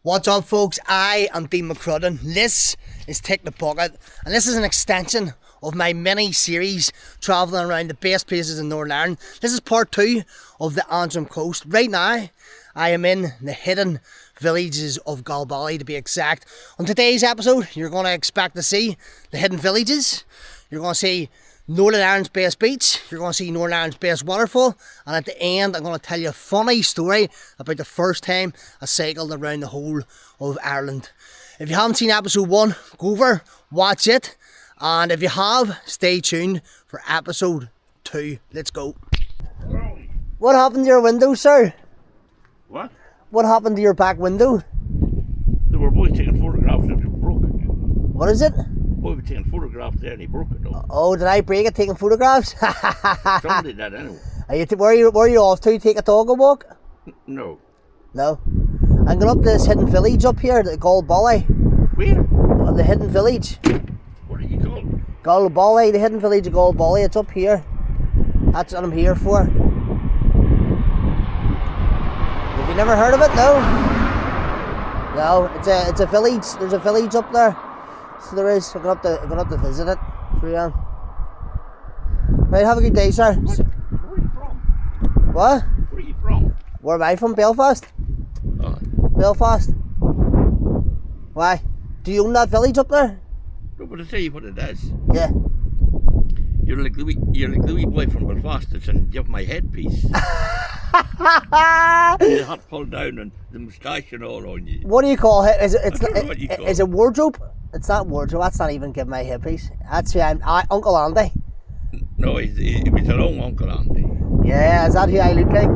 What's up, folks? I am Dean McCrudden. This is Tick the Bucket, and this is an extension of my mini series travelling around the best places in Northern Ireland. This is part 2 of the Antrim Coast. Right now, I am in the hidden villages of Galbali, to be exact. On today's episode, you're going to expect to see the hidden villages. You're going to see Northern Ireland's best beach, you're going to see Northern Ireland's best waterfall, and at the end I'm going to tell you a funny story about the first time I cycled around the whole of Ireland. If you haven't seen episode 1, go over, watch it, and if you have, stay tuned for episode 2. Let's go. What happened to your window, sir? What? What happened to your back window? They were boys taking photographs and they broke it. What is it? Boy was taking photographs there and he broke it though. Oh, did I break it taking photographs? Somebody did that anyway. Where are you off to? Take a dog a walk? No. No. I'm going up to this hidden village up here, the Golbaly. Where? The hidden village. What do you call it? Galbali, the hidden village of Golbaly. It's up here. That's what I'm here for. Have you never heard of it? No? No, it's a village. There's a village up there. So there is. I'm going up to visit it. Right, have a good day, sir. Where are you from? What? Where are you from? Where am I from? Belfast? Oh. Belfast. Why? Do you own that village up there? No, but I'll tell you what it is. Yeah. You're like the wee boy from Belfast that's in Give My Headpiece. The hat pulled down and the moustache and all on you. What do you call it? Is it wardrobe? It's not wardrobe. That's not even Give My Headpiece. That's who Uncle Andy. No, he was a long Uncle Andy. Yeah, is that who I look like?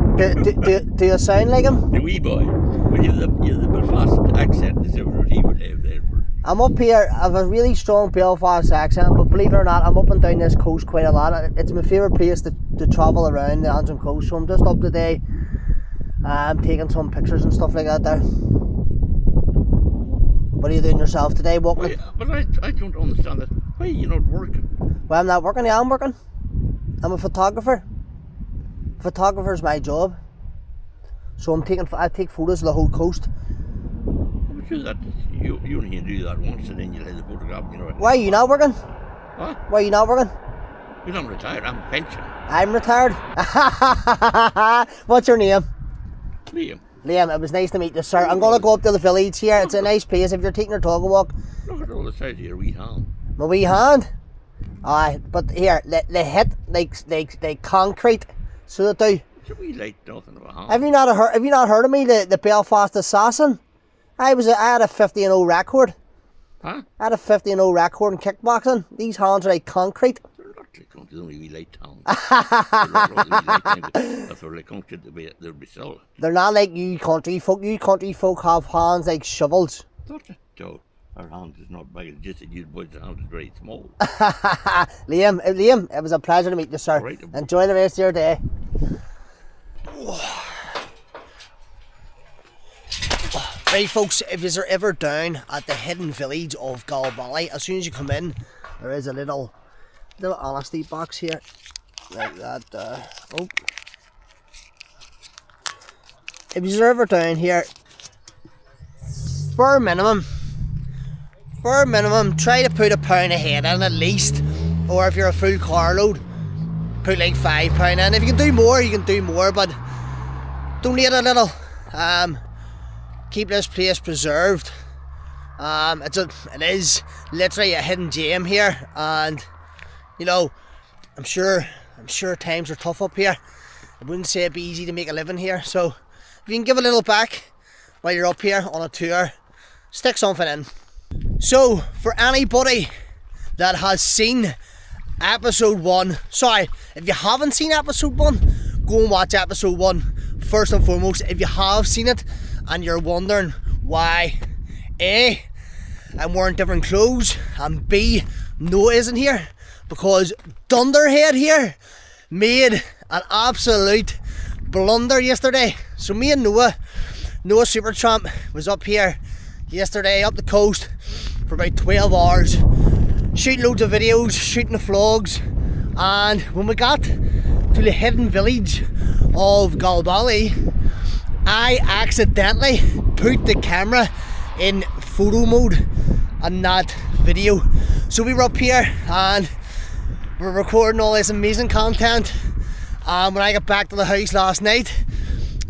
Do you sound like him? The wee boy. Well, you're the Belfast accent is what he would have there. I'm up here. I have a really strong Belfast accent, but believe it or not, I'm up and down this coast quite a lot. It's my favourite place to travel around the Antrim Coast, so I'm just up today. I'm taking some pictures and stuff like that there. What are you doing yourself today, walking? But I don't understand that. Why are you not working? Well, I'm not working. Yeah, I'm working. I'm a photographer. Photographer's my job. So I take photos of the whole coast. You only can do that once and then you'll have the photograph, you know. Why are you not working? What? Why are you not working? Because I'm retired, I'm a pension. I'm retired. What's your name? Liam. Liam, it was nice to meet you, sir. I'm going to go up to the village here. It's a nice place if you're taking your dog a walk. Look at all the size of your wee hand. My wee hand? Aye, but here, they hit like concrete, so they do. It's a wee light nothing of a hand. Have you not heard of me, the Belfast Assassin? I had a 50-0 record. Huh? I had a 50-0 record in kickboxing. These hands are like concrete. They're not like concrete, they're only wee light hands. That's what like concrete they'll be solid. They're not like you country folk. You country folk have hands like shovels. That's it, Joe. Our hand is not big, it's just that you boys' hand is very small. Liam, it was a pleasure to meet you, sir. Right. Enjoy the rest of your day. Right, folks, if you're ever down at the hidden village of Galbali, as soon as you come in, there is a little honesty box here, like that. Oh, if you're ever down here, bare minimum, try to put £1 a head in at least, or if you're a full carload, put like £5 in. If you can do more, you can do more, but donate a little. Keep this place preserved. It is literally a hidden gem here, and you know, I'm sure times are tough up here. I wouldn't say it'd be easy to make a living here, so if you can give a little back while you're up here on a tour, stick something in. So for anybody that has seen episode 1, sorry, if you haven't seen episode 1, go and watch episode 1 first and foremost. If you have seen it and you're wondering why A, I'm wearing different clothes, and B, Noah isn't here, because Dunderhead here made an absolute blunder yesterday. So me and Noah Supertramps was up here yesterday, up the coast for about 12 hours, shooting loads of videos, shooting the vlogs, and when we got to the hidden village of Galbali, I accidentally put the camera in photo mode and not video. So we were up here and we're recording all this amazing content. When I got back to the house last night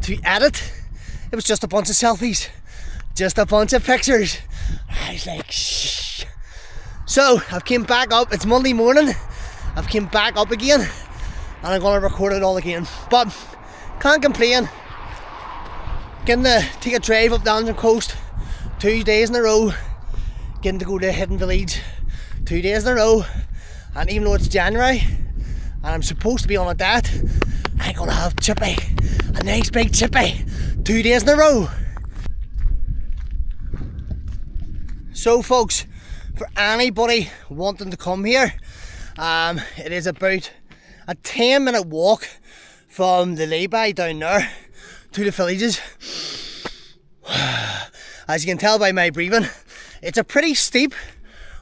to edit, it was just a bunch of selfies, just a bunch of pictures. I was like, shh. So I've came back up, it's Monday morning, I've came back up again and I'm gonna record it all again. But can't complain. Getting to take a drive up the Antrim Coast 2 days in a row. Getting to go to Hidden Village 2 days in a row. And even though it's January and I'm supposed to be on a diet, I'm gonna have chippy, a nice big chippy, 2 days in a row. So folks, for anybody wanting to come here, it is about a 10-minute walk from the lay-by down there to the villages. As you can tell by my breathing, it's a pretty steep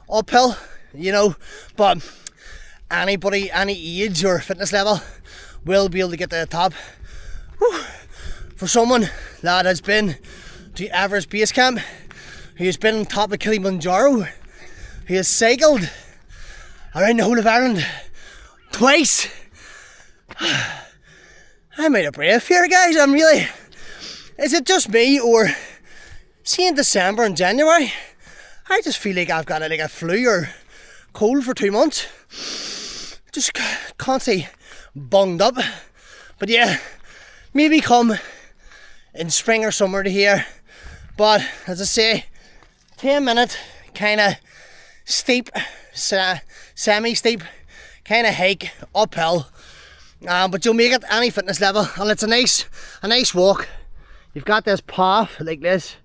uphill, you know, but anybody, any age or fitness level will be able to get to the top. Whew. For someone that has been to Everest Base Camp, who has been on top of Kilimanjaro, who has cycled around the whole of Ireland twice, I'm out of breath here, guys. I'm really... Is it just me, or... See, in December and January, I just feel like I've got a flu or cold for 2 months. Just constantly bunged up. But yeah, maybe come in spring or summer to here. But as I say, 10-minute kind of steep, semi-steep kind of hike uphill. But you'll make it any fitness level, and it's a nice walk. You've got this path like this,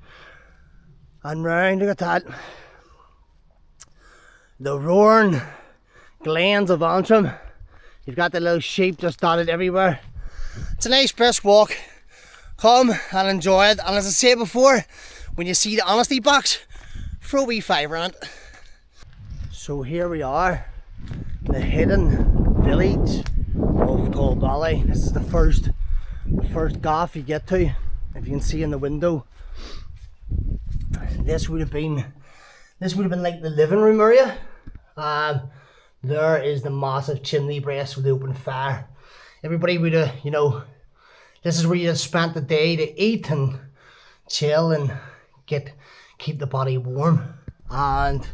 and round, look at that. The roaring glens of Antrim. You've got the little sheep just dotted everywhere. It's a nice brisk walk. Come and enjoy it. And as I said before, when you see the honesty box, throw a wee fiver in it. So here we are, the hidden village of Golbaly. This is the first gaff you get to. If you can see in the window, this would have been like the living room area. There is the massive chimney breast with the open fire. Everybody would have, you know, this is where you spent the day to eat and chill and keep the body warm. And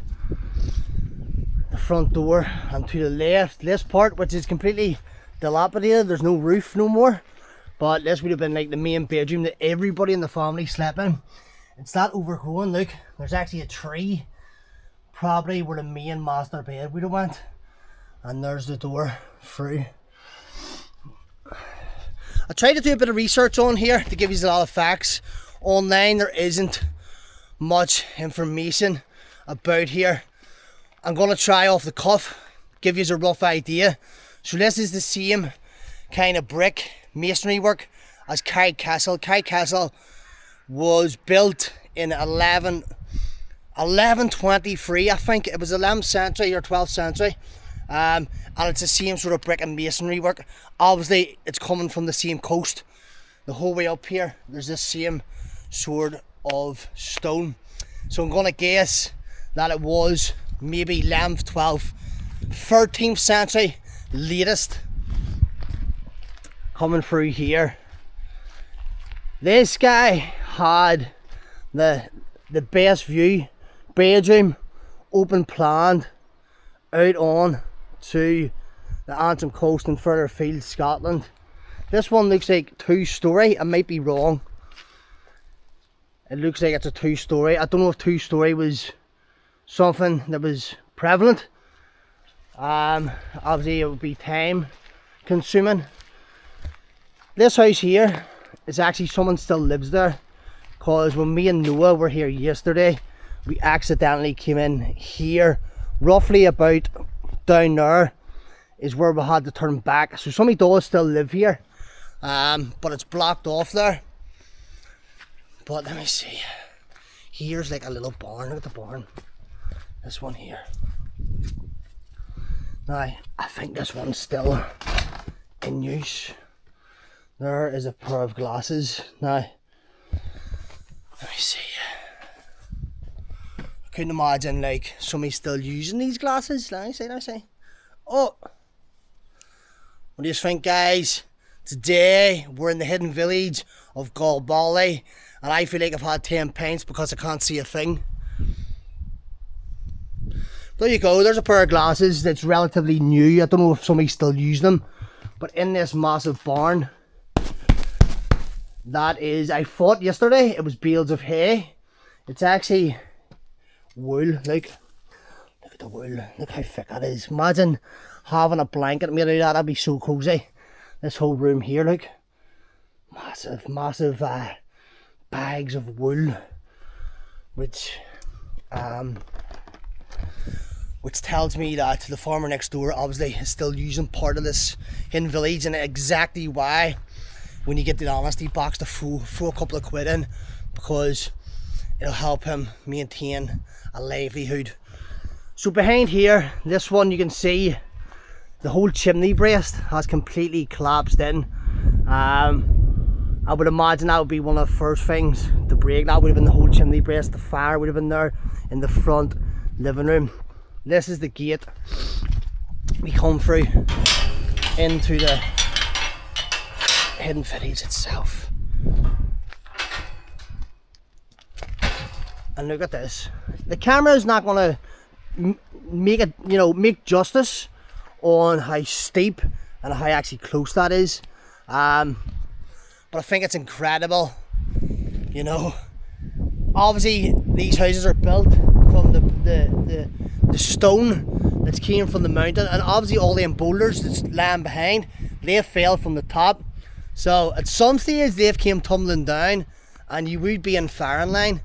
the front door, and to the left, this part, which is completely dilapidated, there's no roof no more, but this would have been like the main bedroom that everybody in the family slept in. It's that overgrown. Look, there's actually a tree, probably where the main master bed would have went, and there's the door through. I tried to do a bit of research on here to give you a lot of facts. Online there isn't much information about here. I'm going to try off the cuff, give you a rough idea. So this is the same kind of brick masonry work as Carrick Castle. Carrick Castle was built in 1123, I think. It was 11th century or 12th century. And it's the same sort of brick and masonry work. Obviously, it's coming from the same coast. The whole way up here, there's this same sort of stone. So I'm going to guess that it was maybe 11th, 12th, 13th century, latest. Coming through here. This guy had the best view, bedroom, open planned, out on to the Antrim Coast and further afield, Scotland. This one looks like 2-story, I might be wrong. It looks like it's a 2-story. I don't know if 2-story was something that was prevalent. Obviously it would be time consuming. This house here is actually, someone still lives there, because when me and Noah were here yesterday, we accidentally came in here, roughly about down there is where we had to turn back. So somebody does still live here, but it's blocked off there. But let me see, here's like a little barn. Look at the barn, this one here. Now I think this one's still in use. There is a pair of glasses. Now Let me see. I couldn't imagine like somebody still using these glasses. Let me see. Oh, what do you think, guys? Today we're in the hidden village of Golbaly, and I feel like I've had 10 pints because I can't see a thing. There you go, there's a pair of glasses that's relatively new. I don't know if somebody's still using them, but in this massive barn, that is, I thought yesterday it was bales of hay. It's actually wool. Look at the wool, look how thick that is. Imagine having a blanket made of that, that'd be so cozy. This whole room here, look, massive bags of wool, which tells me that the farmer next door obviously is still using part of this hidden village, and exactly why, when you get the honesty box, to throw a couple of quid in, because it'll help him maintain a livelihood. So behind here, this one, you can see the whole chimney breast has completely collapsed in. I would imagine that would be one of the first things to break. That would have been the whole chimney breast. The fire would have been there in the front living room. This is the gate we come through into the hidden village itself. And look at this. The camera is not going to make it, make justice on how steep and how actually close that is. But I think it's incredible. Obviously these houses are built from the stone that's came from the mountain, and obviously all them boulders that's lying behind, they fell from the top. So at some stage they've came tumbling down, and you would be in firing line.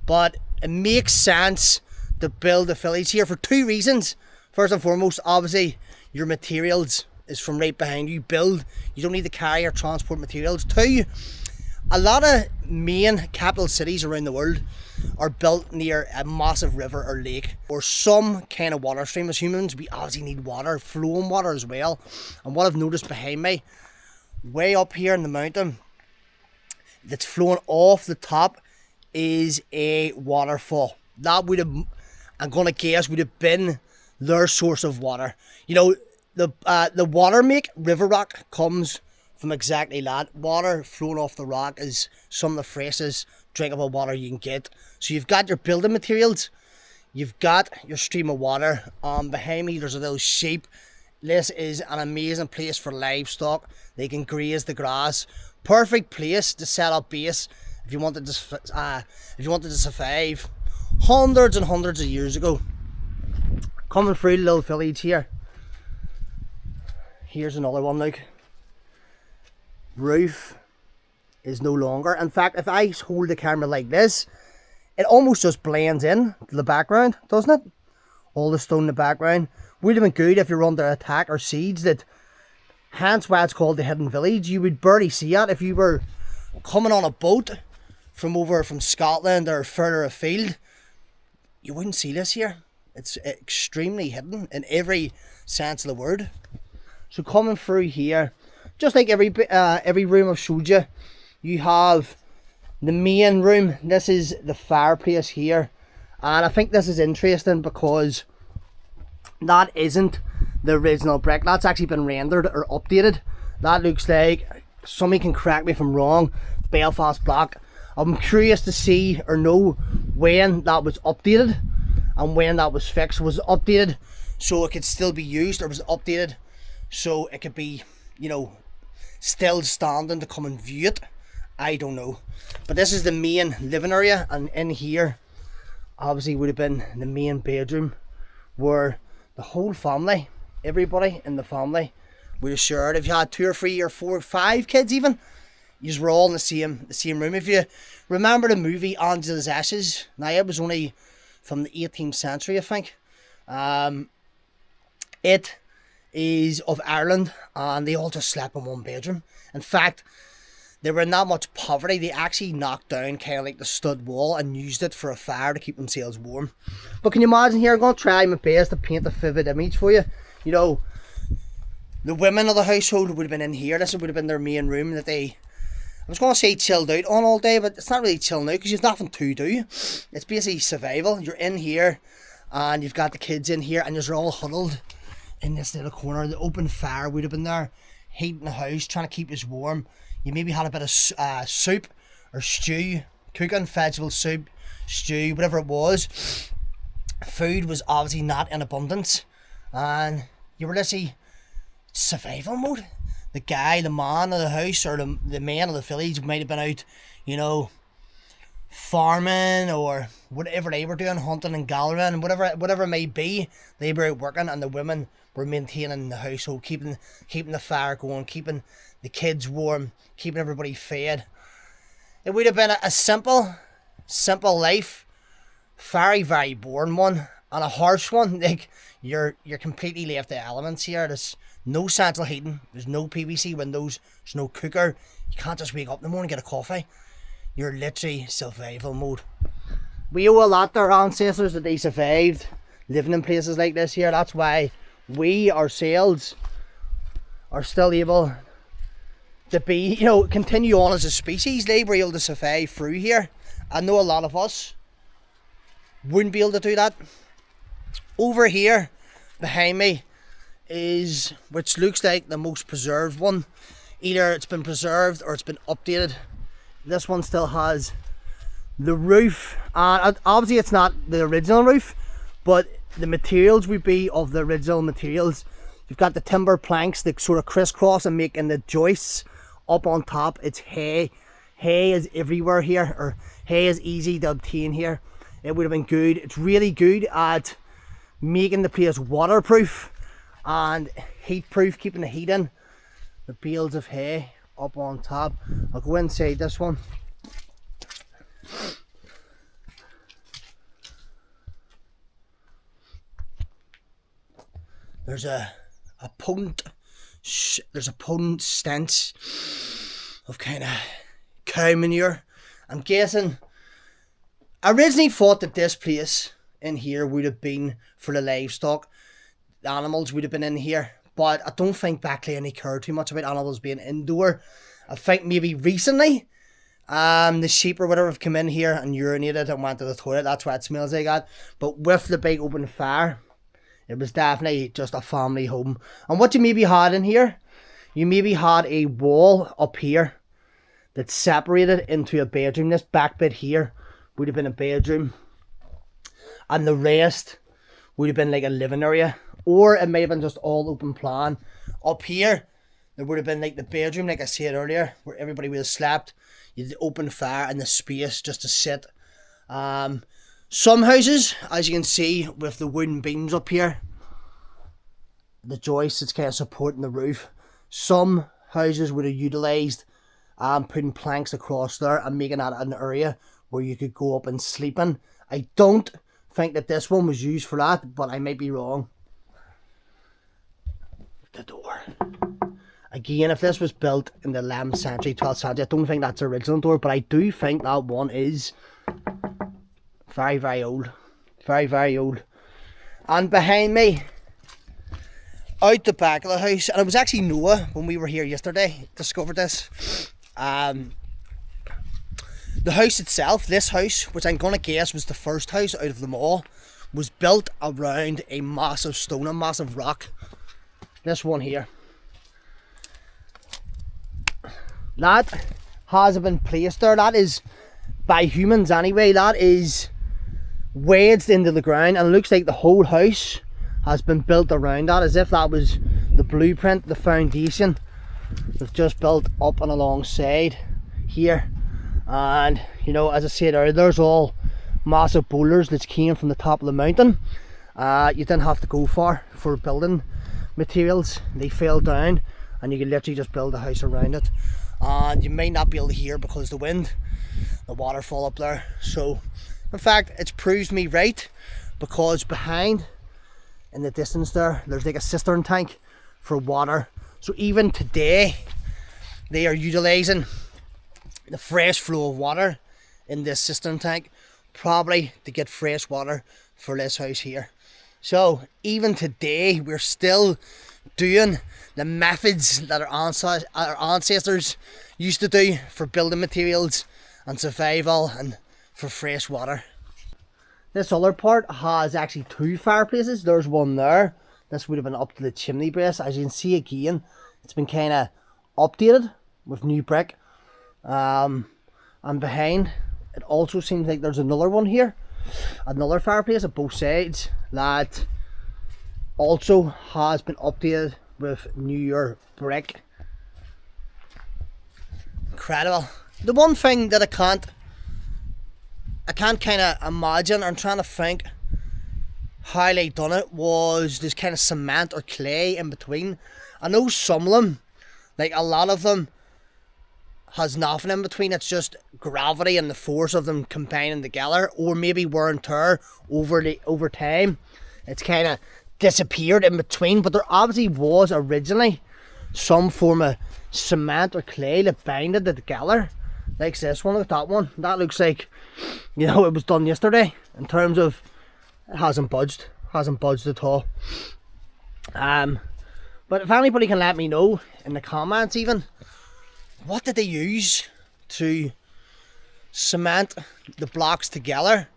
But it makes sense to build a village here for two reasons. First and foremost, obviously your materials is from right behind you. You don't need to carry or transport materials. Two, a lot of main capital cities around the world are built near a massive river or lake or some kind of water stream. As humans, we obviously need water, flowing water as well. And what I've noticed behind me, way up here in the mountain, that's flowing off the top, is a waterfall. That would have, I'm gonna guess, would have been their source of water. The water make river rock comes from exactly that. Water flowing off the rock is some of the freshest drinkable water you can get. So you've got your building materials, you've got your stream of water. Behind me there's a little sheep. This is an amazing place for livestock. They can graze the grass. Perfect place to set up base if you wanted to survive hundreds and hundreds of years ago. Coming through the little village here. Here's another one. Look, roof is no longer. In fact, if I hold the camera like this, it almost just blends in to the background, doesn't it? All the stone in the background. Would have been good if you're under attack or siege. Hence why it's called the hidden village. You would barely see it if you were coming on a boat from Scotland or further afield. You wouldn't see this here. It's extremely hidden in every sense of the word. So coming through here, just like every room I've showed you, you have the main room. This is the fireplace here, and I think this is interesting because that isn't the original brick. That's actually been rendered or updated. That looks like, somebody can correct me if I'm wrong, Belfast block. I'm curious to see or know when that was updated and when that was fixed. Was it updated so it could still be used, or was it updated so it could be, still standing to come and view it? I don't know. But this is the main living area, and in here obviously would have been the main bedroom where the whole family, everybody in the family, would have shared. If you had 2 or 3 or 4 or 5 kids even, you were all in the same room. If you remember the movie Angela's Ashes, now it was only from the 18th century, I think. It is of Ireland, and they all just slept in one bedroom. In fact, they were in that much poverty, they actually knocked down kind of like the stud wall and used it for a fire to keep themselves warm. But can you imagine here, I'm going to try my best to paint a vivid image for you. The women of the household would have been in here. This would have been their main room that they was going to say chilled out on all day, but it's not really chilling out because you've nothing to do. It's basically survival. You're in here and you've got the kids in here and you're all huddled in this little corner. The open fire would have been there, heating the house, trying to keep us warm. You maybe had a bit of soup or stew, cooking, vegetable soup, stew, whatever it was. Food was obviously not in abundance and you were literally survival mode. The man of the house or the man of the village might have been out, you know, farming or whatever they were doing, hunting and gathering and whatever it may be. They were out working and the women were maintaining the household, keeping the fire going, keeping the kids warm, keeping everybody fed. It would have been a simple life, very, very boring one, and a harsh one. Like you're completely left to elements here. There's no central heating, there's no PVC windows, there's no cooker. You can't just wake up in the morning and get a coffee. You're literally survival mode. We owe a lot to our ancestors that they survived living in places like this here. That's why we ourselves are still able to be, you know, continue on as a species. They were able to survive through here. I know a lot of us wouldn't be able to do that. Over here behind me is, which looks like the most preserved one. Either it's been preserved or it's been updated. This one still has the roof, and obviously it's not the original roof, but the materials would be of the original materials. You've got the timber planks that sort of crisscross and making the joists up on top. It's hay. Hay is everywhere here, or hay is easy to obtain here. It would have been good. It's really good at making the place waterproof and heat proof, keeping the heat in. The bales of hay up on top. I'll go inside this one. There's a potent stench of kind of cow manure. I'm guessing, I originally thought that this place in here would have been for the livestock. The animals would have been in here, but I don't think back then cared too much about animals being indoor. I think maybe recently the sheep or whatever have come in here and urinated and went to the toilet. That's why it smells like that. But with the big open fire, it was definitely just a family home. And what you maybe had in here, you maybe had a wall up here that separated into a bedroom. This back bit here would have been a bedroom, and the rest would have been like a living area, or it may have been just all open plan. Up here there would have been like the bedroom, like I said earlier, where everybody would have slept. You had the open fire and the space just to sit. Some houses, as you can see, with the wooden beams up here, the joists that's kind of supporting the roof. Some houses would have utilised putting planks across there and making that an area where you could go up and sleep in. I don't think that this one was used for that, but I might be wrong. The door. Again, if this was built in the 11th century, 12th century, I don't think that's the original door, but I do think that one is very, very old. Very, very old. And behind me, out the back of the house, and it was actually Noah, when we were here yesterday, discovered this. The house itself, this house, which I'm going to guess was the first house out of them all, was built around a massive stone, a massive rock. This one here. That hasn't been placed there. That is by humans anyway. That is wedged into the ground, and it looks like the whole house has been built around that, as if that was the blueprint, the foundation. They've just built up and alongside here. And you know, as I said earlier, there's all massive boulders that came from the top of the mountain. You didn't have to go far for building materials. They fell down and you could literally just build a house around it. And you may not be able to hear because the wind, the waterfall up there. So in fact, it's proved me right, because behind in the distance there's like a cistern tank for water. So even today they are utilising the fresh flow of water in this cistern tank, probably to get fresh water for this house here. So even today we're still doing the methods that our ancestors used to do for building materials and survival and for fresh water. This other part has actually 2 fireplaces. There's one there. This would have been up to the chimney breast. As you can see again, it's been kind of updated with new brick. And behind, it also seems like there's another one here. Another fireplace at both sides that also has been updated with newer brick. Incredible. The one thing that I can't kind of imagine, or I'm trying to think how they done it, was this kind of cement or clay in between. I know some of them, like a lot of them, has nothing in between. It's just gravity and the force of them combining together, or maybe wear and tear over time. It's kind of disappeared in between, but there obviously was originally some form of cement or clay that binded it together, like this one. Look at that one. That looks like, you know, it was done yesterday. In terms of, it hasn't budged at all. But if anybody can let me know in the comments, even, what did they use to cement the blocks together?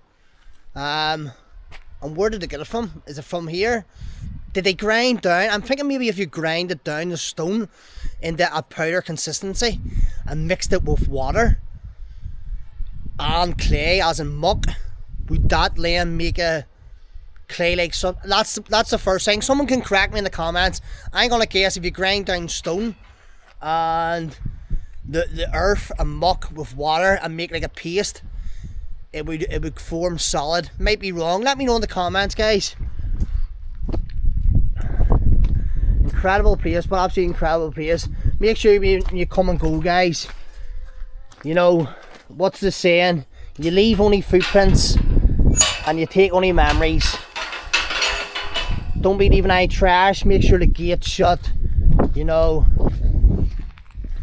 And where did they get it from? Is it from here? Did they grind down? I'm thinking maybe if you grind it down, the stone, into a powder consistency and mixed it with water and clay, as in muck, would that then make a clay like something? That's the first thing. Someone can correct me in the comments. I'm gonna guess if you grind down stone and the earth and muck with water and make like a paste, it would form solid. Might be wrong. Let me know in the comments, guys. Incredible place, but absolutely incredible place. Make sure when you come and go, guys, you know, what's the saying? You leave only footprints and you take only memories. Don't be leaving any trash. Make sure the gate's shut. You know,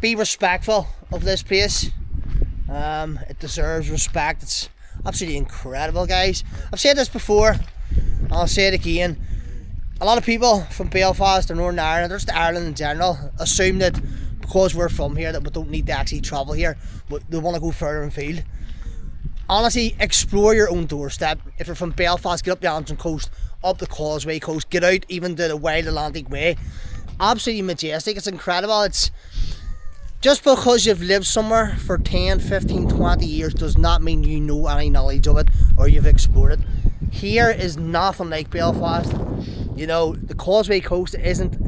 be respectful of this place. It deserves respect. It's absolutely incredible, guys. I've said this before, and I'll say it again. A lot of people from Belfast or Northern Ireland, or just Ireland in general, assume that because we're from here that we don't need to actually travel here, but they want to go further afield. Honestly, explore your own doorstep. If you're from Belfast, get up the Antrim Coast, up the Causeway Coast, get out even to the Wild Atlantic Way. Absolutely majestic. It's incredible. It's just because you've lived somewhere for 10, 15, 20 years does not mean you know any knowledge of it or you've explored it. Here is nothing like Belfast. You know, the Causeway Coast isn't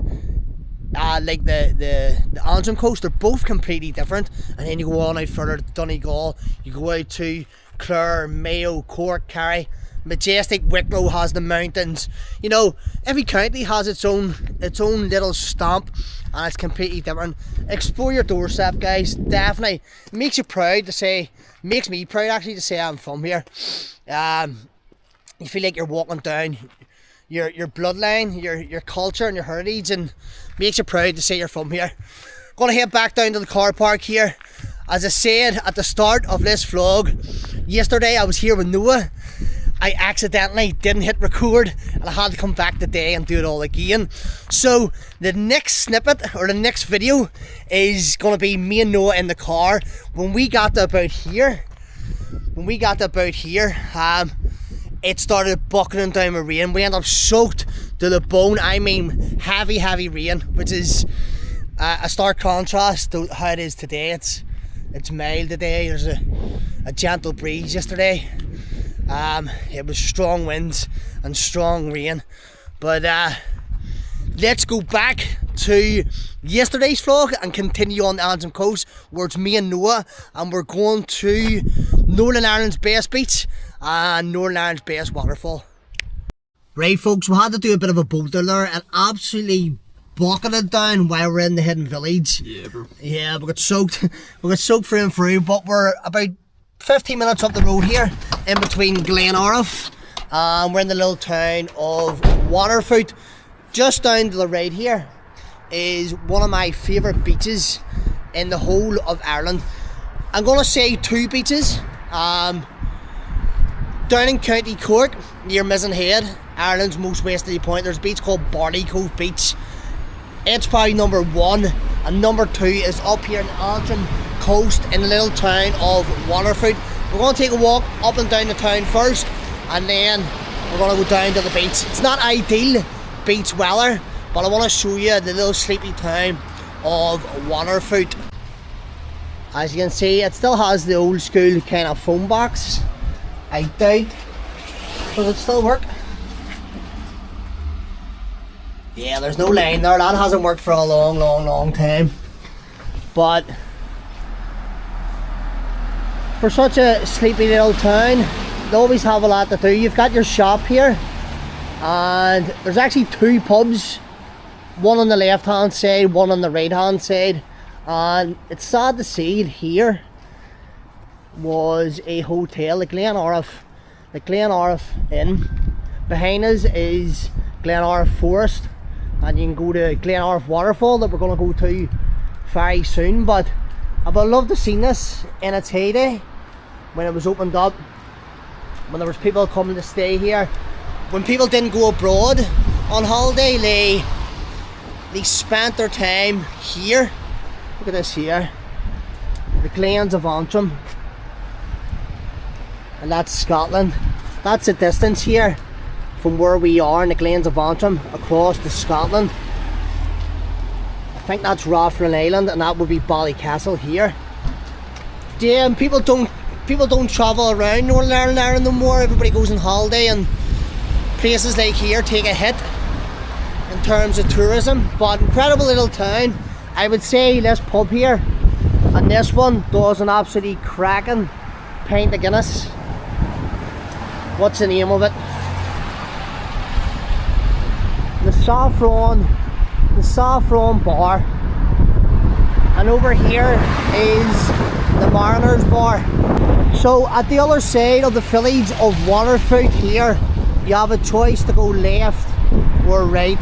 like the Antrim Coast. They're both completely different. And then you go on out further to Donegal, you go out to Clare, Mayo, Cork, Kerry. Majestic. Wicklow has the mountains. You know, every county has its own little stamp, and it's completely different. Explore your doorstep, guys. Definitely makes you proud to say, makes me proud actually to say I'm from here. You feel like you're walking down your bloodline, your culture and your heritage, and makes you proud to say you're from here. Gonna head back down to the car park here. As I said at the start of this vlog, yesterday I was here with Noah. I accidentally didn't hit record and I had to come back today and do it all again. So the next snippet, or the next video, is going to be me and Noah in the car. When we got to about here, it started bucketing down with rain. We ended up soaked to the bone. I mean heavy rain, which is a stark contrast to how it is today. It's mild today. There's a gentle breeze yesterday. It was strong winds and strong rain, but let's go back to yesterday's vlog and continue on the Antrim Coast, where it's me and Noah, and we're going to Northern Ireland's best beach and Northern Ireland's best waterfall. Right, folks, we had to do a bit of a boulder there and absolutely bucketed down while we're in the hidden village. Yeah, bro. Yeah, we got soaked through and through, but we're about 15 minutes up the road here, in between Glenariff, and we're in the little town of Waterfoot. Just down to the right here is one of my favourite beaches in the whole of Ireland. I'm going to say two beaches. Down in County Cork, near Mizen Head, Ireland's most westerly point, there's a beach called Barley Cove Beach. It's probably number 1, and number 2 is up here in Antrim Coast in the little town of Waterfoot. We're going to take a walk up and down the town first, and then we're going to go down to the beach. It's not ideal beach weather, but I want to show you the little sleepy town of Waterfoot. As you can see, it still has the old school kind of phone box. I doubt, does it still work? Yeah, there's no line there. That hasn't worked for a long time. But for such a sleepy little town, they always have a lot to do. You've got your shop here, and there's actually 2 pubs, one on the left hand side, one on the right hand side. And it's sad to see it here was a hotel, the Glenariff Inn. Behind us is Glenariff Forest, and you can go to Glenariff Waterfall that we're going to go to very soon. But I would love to see this in its heyday, when it was opened up, when there was people coming to stay here, when people didn't go abroad on holiday. They spent their time here. Look at this here, the Glens of Antrim, and that's Scotland. That's the distance here from where we are in the Glens of Antrim across to Scotland. I think that's Rathlin Island, and that would be Ballycastle here. Yeah, and people don't travel around Northern Ireland no more. Everybody goes on holiday, and places like here take a hit in terms of tourism. But incredible little town. I would say this pub here and this one does an absolutely cracking pint of Guinness. What's the name of it? The Saffron Bar. And over here is the Mariners Bar. So at the other side of the village of Waterfoot here, you have a choice to go left or right.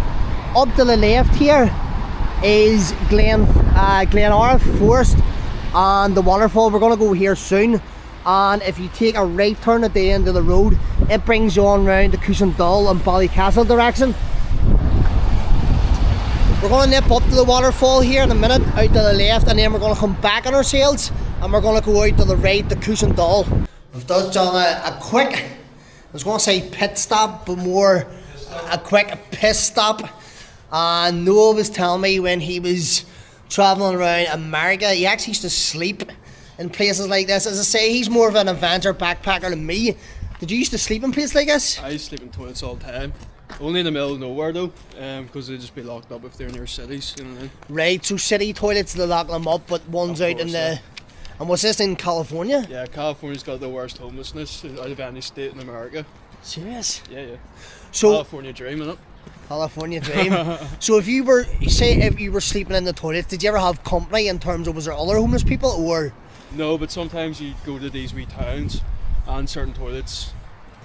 Up to the left here is Glenariff Forest and the waterfall. We're going to go here soon, and if you take a right turn at the end of the road, it brings you on round to Cushendall and Ballycastle direction. We're going to nip up to the waterfall here in a minute, out to the left, and then we're going to come back on ourselves and we're going to go out to the right to Cushendall. We've done a quick, I was going to say pit stop, but more a quick piss stop. And Noah was telling me when he was travelling around America, he actually used to sleep in places like this. As I say, he's more of an adventure backpacker than me. Did you used to sleep in places like this? I used to sleep in toilets all the time. Only in the middle of nowhere though, because they'd just be locked up if they're near cities, you know what I mean? Right, so city toilets, they lock them up, but one's out in the... And what's this, in California? Yeah, California's got the worst homelessness out of any state in America. Serious? Yeah. So, California dream, innit? California dream. So if you were sleeping in the toilets, did you ever have company in terms of, was there other homeless people, or? No, but sometimes you go to these wee towns and certain toilets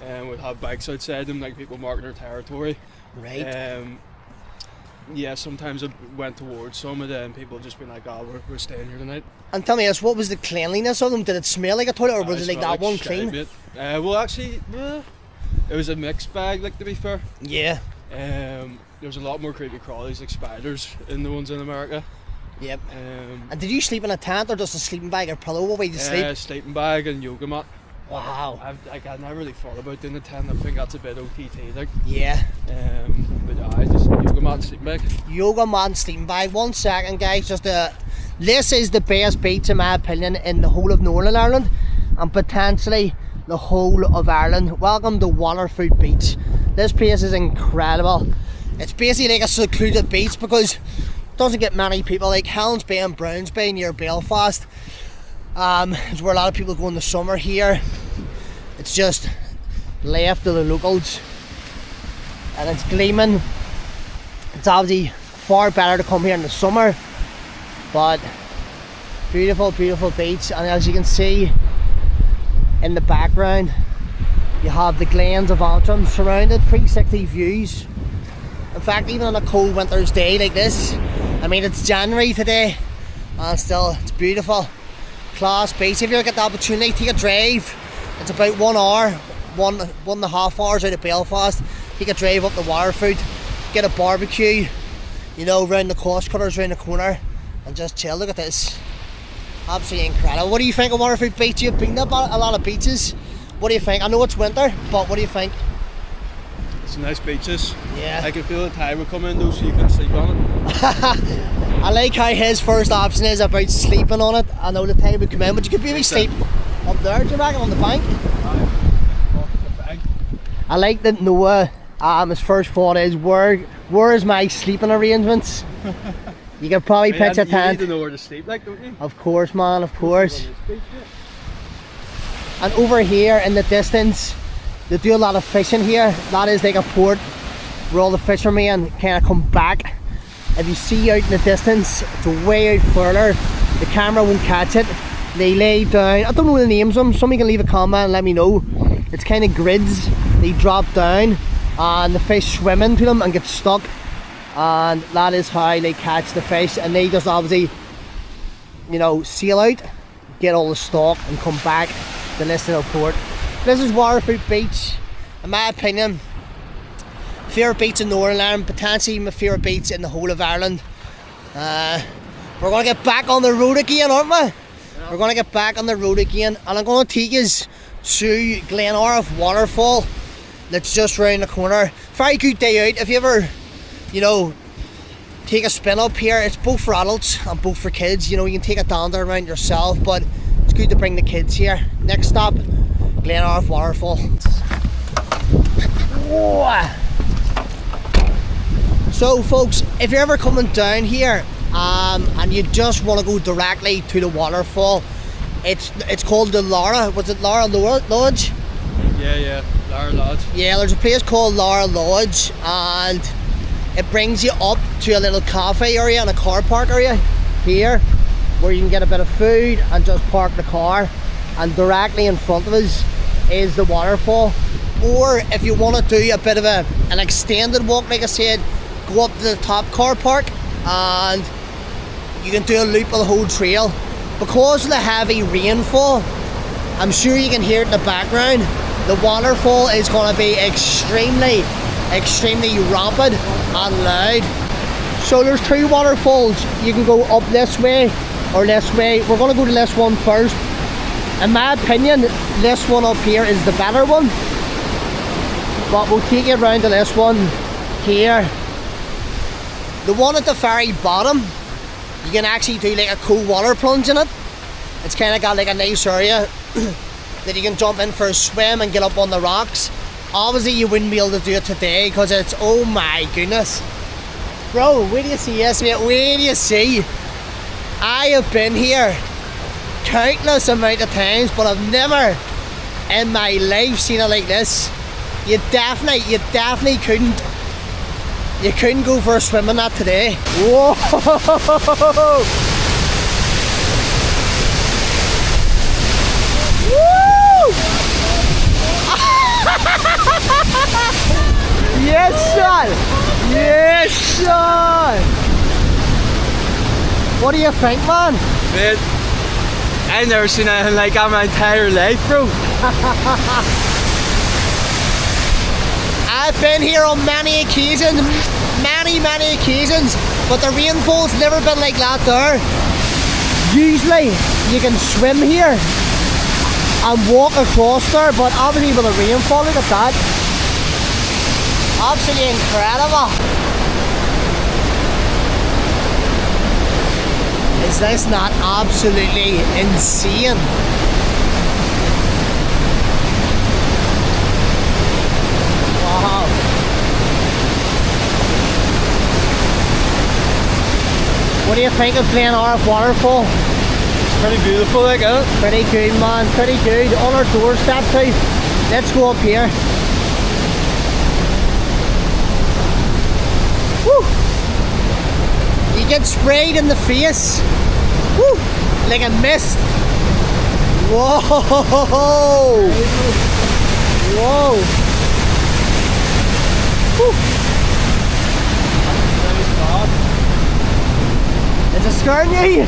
would have bikes outside them, like people marking their territory. Right. Yeah, sometimes I went towards some of them, people just been like, oh, we're staying here tonight. And tell me this, what was the cleanliness of them? Did it smell like a toilet, or was it like that one clean? Well, actually, it was a mixed bag, like, to be fair. Yeah. There's a lot more creepy crawlies like spiders in the ones in America. Yep. And did you sleep in a tent or just a sleeping bag or pillow? What way did you sleep? Sleeping bag and yoga mat. Wow. I never really thought about doing the tent. I think that's a bit OTT, like. Yeah. But I just yoga mat and sleeping bag. Yoga mat and sleeping bag. 1 second, guys. This is the best beach, in my opinion, in the whole of Northern Ireland, and potentially the whole of Ireland. Welcome to Waterfoot Beach. This place is incredible. It's basically like a secluded beach because it doesn't get many people. Like Helens Bay and Browns Bay near Belfast is where a lot of people go in the summer. Here it's just left to the locals, and it's gleaming. It's obviously far better to come here in the summer, but beautiful beach. And as you can see in the background, you have the Glens of Antrim surrounded, 360 views. In fact, even on a cold winter's day like this, I mean, it's January today and still it's beautiful. Class beach. If you ever get the opportunity, take a drive. It's about 1 hour, one and a half hours out of Belfast. Take a drive up to Waterfoot, get a barbecue, you know, round the coast cutters round the corner and just chill. Look at this. Absolutely incredible. What do you think of Waterfoot Beach? You've been to a lot of beaches. What do you think? I know it's winter, but what do you think? It's nice beaches. Yeah. I can feel the tide will come in though, so you can sleep on it. I like how his first option is about sleeping on it. I know the tide would come in, but you could maybe sleep up there, do you reckon, on the bank? I like that Noah, his first thought is, where is my sleeping arrangements? You could probably pitch a tent. You need to know where to sleep, like, don't you? Of course, man, of course. And over here in the distance, they do a lot of fishing here. That is like a port where all the fishermen kind of come back. If you see out in the distance, it's way out further. The camera won't catch it. They lay down, I don't know the names of them, somebody can leave a comment and let me know. It's kind of grids. They drop down and the fish swim into them and get stuck, and that is how they catch the fish. And they just obviously, you know, sail out, get all the stock and come back to this little port. This is Waterfoot Beach. In my opinion, favourite beach in Northern Ireland, potentially my favourite beach in the whole of Ireland. We're going to get back on the road again, aren't we? Yeah. We're going to get back on the road again, and I'm going to take you to Glenariff waterfall that's just round the corner. Very good day out. If you ever, you know, take a spin up here, it's both for adults and both for kids. You know, you can take a dander around yourself, but it's good to bring the kids here. Next stop, Glenariff waterfall. Whoa. So folks, if you're ever coming down here and you just want to go directly to the waterfall, it's called the Lara. Was it Lara Lodge? Yeah, Lara Lodge. Yeah, there's a place called Lara Lodge, and it brings you up to a little cafe area and a car park area here, where you can get a bit of food and just park the car, and directly in front of us is the waterfall. Or if you want to do a bit of an extended walk, like I said, go up to the top car park and you can do a loop of the whole trail. Because of the heavy rainfall, I'm sure you can hear it in the background, the waterfall is going to be extremely rapid and loud. So there's two waterfalls. You can go up this way or this way. We're going to go to this one first. In my opinion, this one up here is the better one, but we'll take it around to this one here. The one at the very bottom, you can actually do like a cool water plunge in it. It's kind of got like a nice area that you can jump in for a swim and get up on the rocks. Obviously you wouldn't be able to do it today because it's, oh my goodness. Bro, where do you see this, mate? Where do you see? I have been here countless amount of times, but I've never in my life seen it like this. You definitely couldn't go for a swim in that today. Whoa! Woo! Yes, son! Yes, son! What do you think, man? Man, I've never seen anything like that in my entire life, bro. I've been here on many occasions, many occasions, but the rainfall's never been like that there. Usually you can swim here and walk across there, but obviously with the rainfall, look at that. Absolutely incredible. Is this not absolutely insane? Wow. What do you think of Glenariff waterfall? It's pretty beautiful, like, isn't it? Pretty good, man, pretty good. On our doorstep too. Let's go up here. Woo! You get sprayed in the face. Woo! Like a mist. Whoa! Whoa! Woo! Is it scaring you?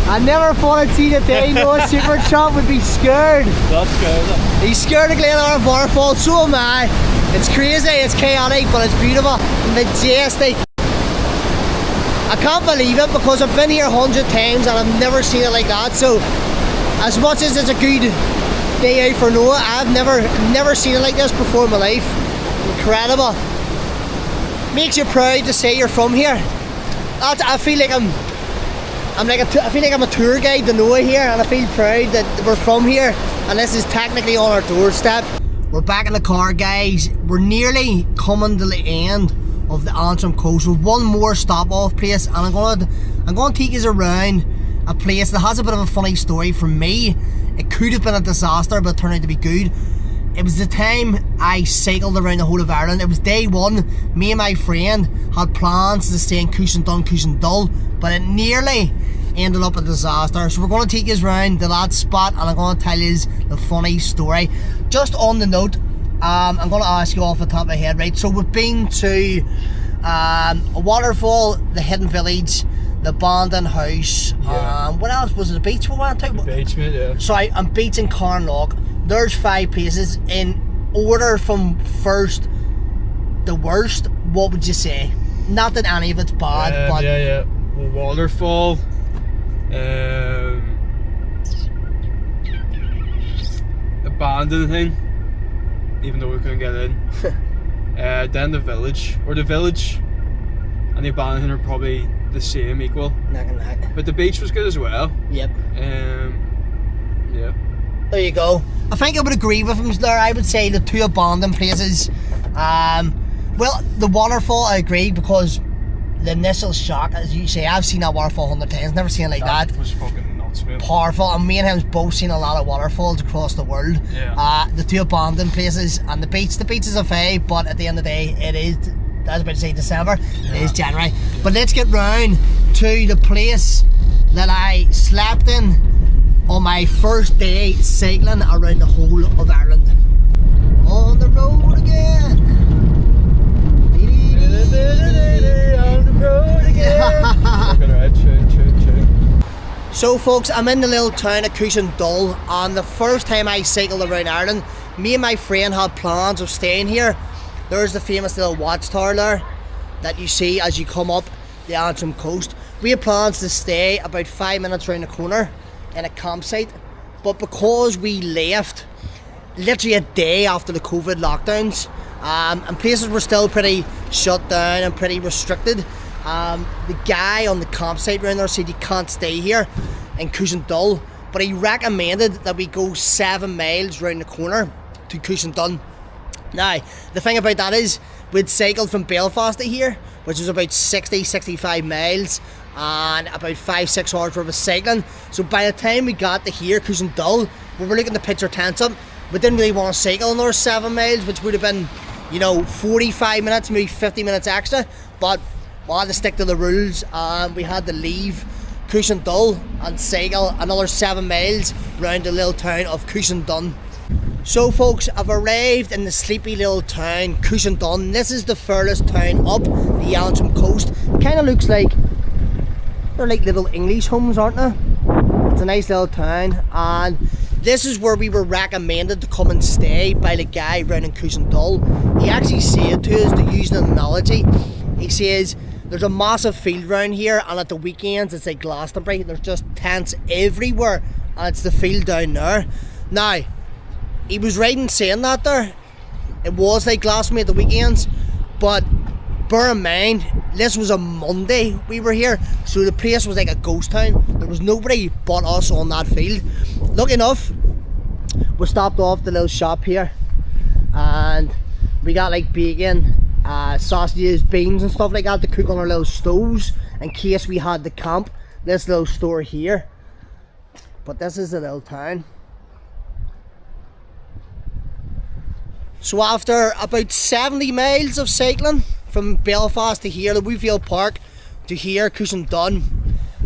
I never thought I'd see the day Noah Supertramps would be scared. That's good. He's scared of Glenariff waterfall, so am I. It's crazy, it's chaotic, but it's beautiful, majestic. I can't believe it because I've been here 100 times and I've never seen it like that. So as much as it's a good day out for Noah, I've never seen it like this before in my life. Incredible. Makes you proud to say you're from here. I feel like I feel like I'm a tour guide to Noah here, and I feel proud that we're from here and this is technically on our doorstep. We're back in the car, guys. We're nearly coming to the end of the Antrim Coast with one more stop off place, and I'm gonna take you around a place that has a bit of a funny story for me. It could have been a disaster, but it turned out to be good. It was the time I cycled around the whole of Ireland. It was day one. Me and my friend had plans to stay in Cushendun, but it nearly ended up a disaster. So we're going to take you around to that spot, and I'm going to tell you the funny story. Just on the note, I'm going to ask you off the top of my head, right? So we've been to a waterfall, the hidden village, the abandoned house. Yeah. What else was it? The beach we went to? The beach, mate, yeah. Sorry, I'm beach in Carnlough. There's 5 places in order from first to worst. What would you say? Not that any of it's bad, but yeah. Well, waterfall. Abandoned thing, even though we couldn't get in. Then the village, and the abandoned thing are probably the same, equal. Neck and neck. But the beach was good as well. Yep. Yeah. There you go. I think I would agree with him there. I would say the 2 abandoned places. Well, the waterfall I agree, because the initial shock, as you say, I've seen that waterfall 100 times, never seen it like that. That was fucking nuts, man. Powerful, and me and him's both seen a lot of waterfalls across the world. Yeah. The 2 abandoned places and the beach is a fave, but at the end of the day, it is, I was about to say December, it is January. Yeah. But let's get round to the place that I slept in on my first day cycling around the whole of Ireland. On the road again. On the road again. So folks, I'm in the little town of Cushendun, and the first time I cycled around Ireland, me and my friend had plans of staying here. There's the famous little watchtower there that you see as you come up the Antrim Coast. We had plans to stay about 5 minutes round the corner in a campsite, but because we left literally a day after the COVID lockdowns, and places were still pretty shut down and pretty restricted, the guy on the campsite round there said you can't stay here in Cushendun, but he recommended that we go 7 miles round the corner to Cushendun. Now, the thing about that is we'd cycled from Belfast to here, which was about 65 miles and about 5-6 hours worth of cycling. So by the time we got to here, Cushendun, we were looking to pitch our tents up. We didn't really want to cycle another 7 miles, which would have been, 45 minutes, maybe 50 minutes extra, but we had to stick to the rules, and we had to leave Cushendun and cycle another 7 miles round the little town of Cushendun. So folks, I've arrived in the sleepy little town Cushendun. This is the furthest town up the Antrim Coast. It kind of looks like they're like little English homes, aren't they? It's a nice little town, and this is where we were recommended to come and stay by the guy round in Cushendun. He actually said to us, to use an analogy, he says there's a massive field round here, and at the weekends it's like Glastonbury. There's just tents everywhere, and it's the field down there. Now, he was right in saying that there. It was like Glastonbury at the weekends, but bear in mind, this was a Monday we were here, so the place was like a ghost town. There was nobody but us on that field. Lucky enough, we stopped off the little shop here, and we got like bacon, sausages, beans and stuff like that to cook on our little stoves in case we had to camp. This little store here. But this is the little town. So after about 70 miles of cycling from Belfast to here, the Weefield Park to here, Cushendun,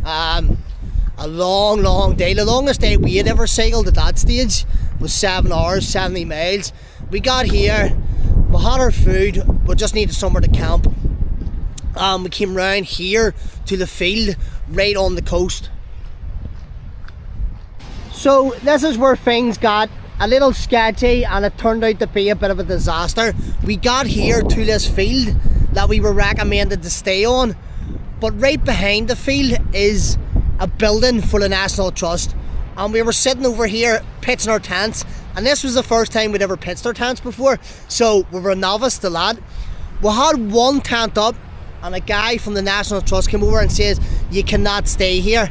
a long day. The longest day we had ever cycled at that stage was 7 hours, 70 miles. We got here, we had our food, we just needed somewhere to camp. We came round here to the field right on the coast. So this is where things got a little sketchy, and it turned out to be a bit of a disaster. We got here to this field that we were recommended to stay on, But right behind the field is a building for the National Trust, and we were sitting over here pitching our tents, and this was the first time we'd ever pitched our tents before, so we were a novice to that. We had one tent up, and a guy from the National Trust came over and says, you cannot stay here.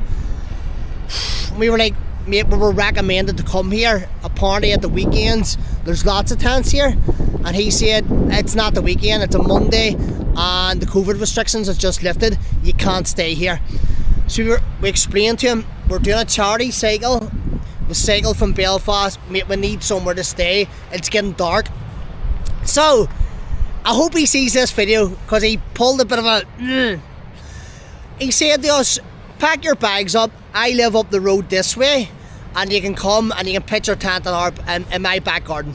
We were like, mate, we were recommended to come here. Apparently at the weekends there's lots of tents here, and he said it's not the weekend, it's a Monday, and the COVID restrictions have just lifted, you can't stay here. So we explained to him, we're doing a charity cycle, we cycle from Belfast, mate, we need somewhere to stay, it's getting dark. So I hope he sees this video, because he pulled a bit of a he said to us, pack your bags up, I live up the road this way, and you can come and you can pitch your tent in my back garden.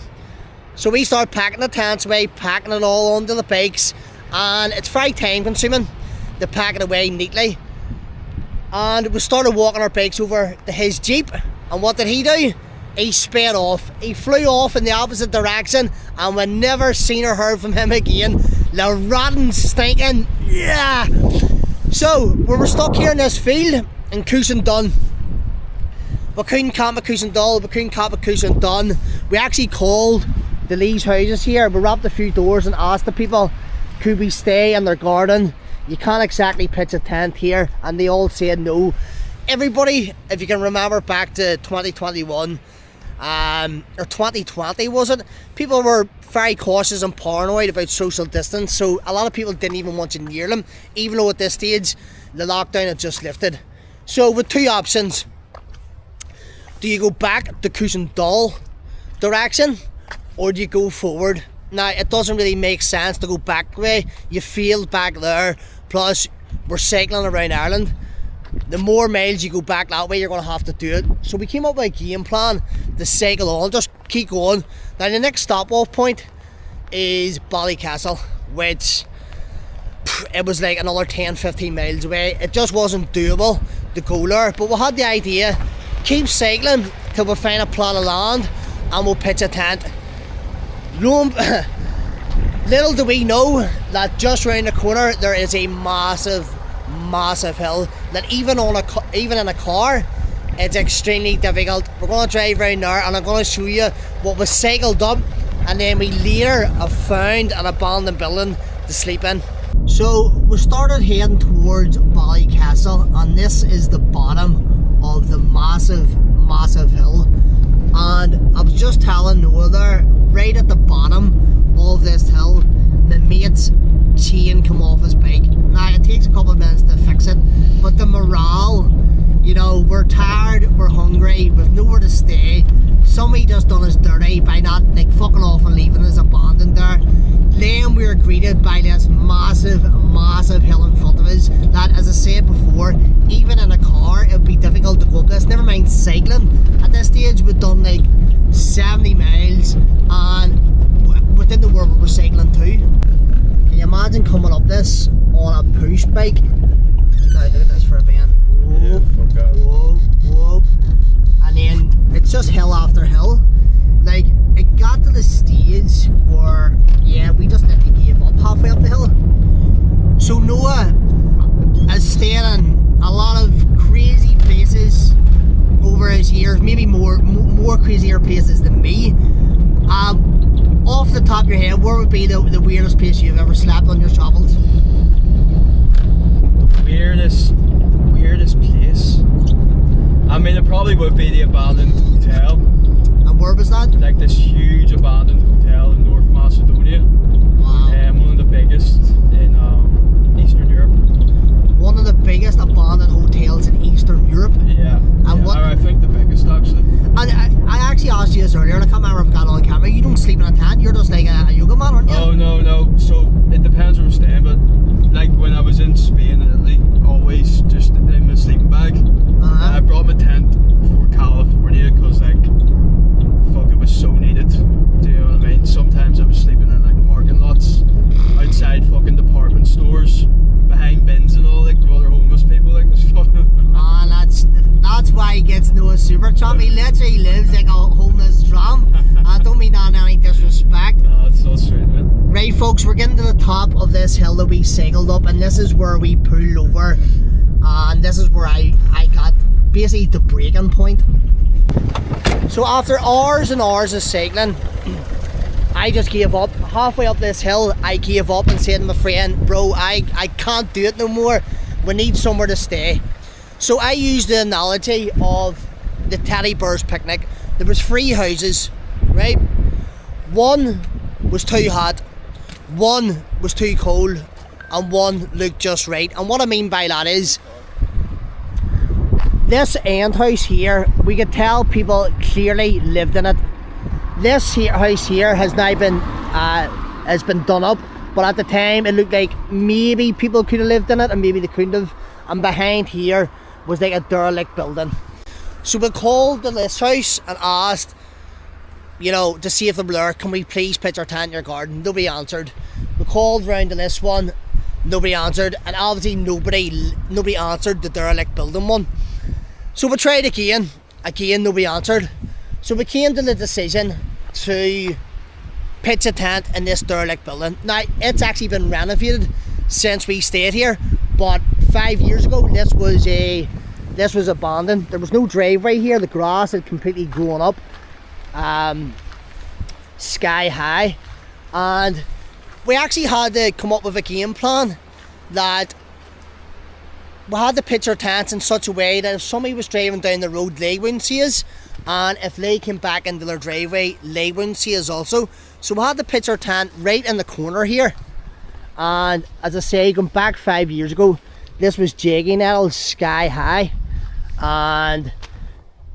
So we start packing the tents away, packing it all onto the bikes, and it's very time consuming to pack it away neatly. And we started walking our bikes over to his Jeep, and what did he do? He sped off. He flew off in the opposite direction, and we never seen or heard from him again. The rotten, stinking, yeah. So we were stuck here in this field in Coosindun. We couldn't camp at Coosindun, we couldn't camp at Coosindun. We actually called the Lee's houses here. We rapped a few doors and asked the people, could we stay in their garden? You can't exactly pitch a tent here, and they all said no. Everybody, if you can remember back to 2021 or 2020 was it, people were very cautious and paranoid about social distance, so a lot of people didn't even want you near them, even though at this stage the lockdown had just lifted. So with two options, do you go back the Coosindun direction, or do you go forward? Now, it doesn't really make sense to go back the way. You feel back there, plus we're cycling around Ireland. The more miles you go back that way, you're going to have to do it. So we came up with a game plan to cycle on, just keep going. Now the next stop off point is Ballycastle, which it was like another 10-15 miles away. It just wasn't doable to go there, but we had the idea, keep cycling till we find a plot of land and we'll pitch a tent. Little do we know that just round the corner there is a massive hill that even in a car it's extremely difficult. We're going to drive around there and I'm going to show you what was cycled up, and then we later have found an abandoned building to sleep in. So we started heading towards Ballycastle, and this is the bottom of the massive hill. And I was just telling Noah there, right at the bottom of this hill, my mate's chain come off his bike. Now it takes a couple of minutes to fix it, but the morale, you know, we're tired, we're hungry, we've nowhere to stay. Somebody just done us dirty by not like fucking off and leaving us abandoned there. Then we were greeted by this massive hill in front of us that, as I said before, even in a car it would be difficult to go up this, never mind cycling. At this stage we've done like 70 miles and within the world we were cycling too. Can you imagine coming up this on a push bike? Look at this for a bend. Whoa. And then it's just hill after hill. Like, it got to the stage where, yeah, we just literally gave up halfway up the hill. So Noah has stayed in a lot of crazy places over his years, maybe more crazier places than me. Off the top of your head, where would be the weirdest place you've ever slept on your travels? Weirdest place? I mean, it probably would be the abandoned hotel. And where was that? Like this huge abandoned hotel in North Macedonia. Wow. One of the biggest in Eastern Europe. One of the biggest abandoned hotels in Eastern Europe? Yeah. And what? I think the biggest actually. And I actually asked you this earlier, and I can't remember if I got on camera. You don't sleep in a tent, you're just like a yoga man, aren't you? Oh, no. So it depends where I'm staying, but like when I was in Spain and Italy, always just in my sleeping bag. I brought my tent for California because like, fuck, it was so needed. Do you know what I mean? Sometimes I was sleeping in like parking lots, outside fucking department stores, behind bins and all, like with other homeless people. Like, it was fun. Man, that's why he gets Noah Supertramps. He literally lives like a homeless tramp. I don't mean that in any disrespect. Right folks, we're getting to the top of this hill that we cycled up, and this is where we pulled over, and this is where I got basically the breaking point. So after hours and hours of cycling, I just gave up. Halfway up this hill, I gave up and said to my friend, bro, I can't do it no more. We need somewhere to stay. So I used the analogy of the teddy bear's picnic. There was 3 houses, right? One was too hot, one was too cold, and one looked just right. And what I mean by that is, this end house here, we could tell people clearly lived in it. This house here has now been done up, but at the time it looked like maybe people could have lived in it and maybe they couldn't have. And behind here was like a derelict building. So we called the list house and asked, you know, to see if they were there, can we please pitch our tent in your garden? Nobody answered. We called round to this one, nobody answered, and obviously nobody answered the derelict building one. So we tried again, nobody answered. So we came to the decision to pitch a tent in this derelict building. Now, it's actually been renovated since we stayed here, but 5 years ago this was abandoned. There was no driveway here, the grass had completely grown up sky high, and we actually had to come up with a game plan that we had to pitch our tents in such a way that if somebody was driving down the road, they wouldn't see us, and if they came back into their driveway, they wouldn't see us also. So we had to pitch our tent right in the corner here. And as I say, going back 5 years ago, this was jaggy nettles sky high, and it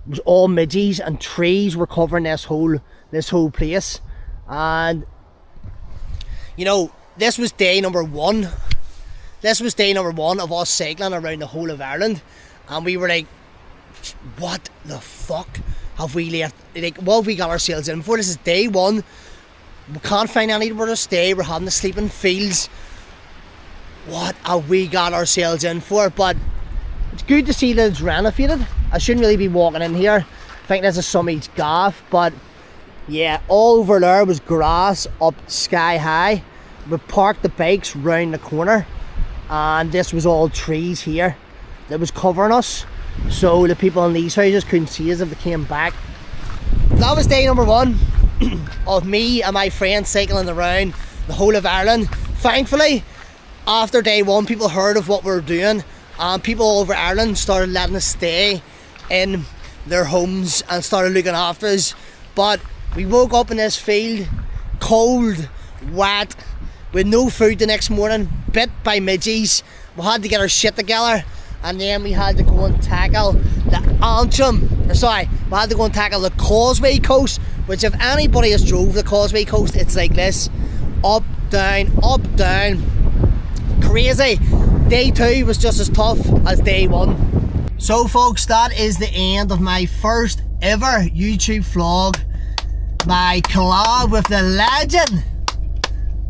was all midges, and trees were covering this whole place. And you know, this was day number one. This was day number one of us cycling around the whole of Ireland, and we were like, what the fuck have we left? Like, what have we got ourselves in for? This is day one. We can't find anywhere to stay. We're having to sleep in fields. What have we got ourselves in for? But it's good to see that it's renovated. I shouldn't really be walking in here. I think this is somebody's gaff, but yeah, all over there was grass up sky high. We parked the bikes round the corner, and this was all trees here that was covering us, so the people in these houses couldn't see us if they came back. That was day number one of me and my friends cycling around the whole of Ireland. Thankfully, after day one, people heard of what we were doing, and people all over Ireland started letting us stay in their homes and started looking after us. But we woke up in this field, cold, wet, with no food the next morning, bit by midges. We had to get our shit together, and then we had to go and tackle the we had to go and tackle the Causeway Coast, which if anybody has drove the Causeway Coast, it's like this, up, down, crazy. Day two was just as tough as day one. So folks, that is the end of my first ever YouTube vlog, my collab with the legend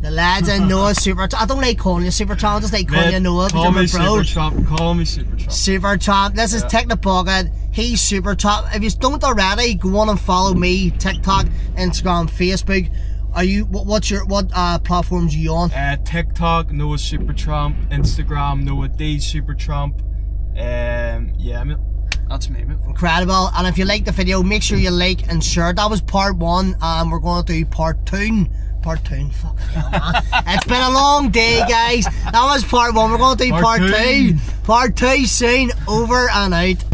Noah Supertramps. I don't like calling you Supertramp, I just like calling you Noah because you're my bro. Call me Supertramp. Supertramp. This is Tick the Bucket. He's Supertramp. If you don't already, go on and follow me. TikTok, Instagram, Facebook. Are you? What platforms are you on? TikTok, Noah Supertramp. Instagram, Noah D Supertramp. Yeah, that's me, mate. Incredible. And if you like the video, make sure you like and share. That was part one, and we're going to do part two. Fucking hell, man. It's been a long day, guys. That was part one. We're going to do part two. Part two soon. Over and out.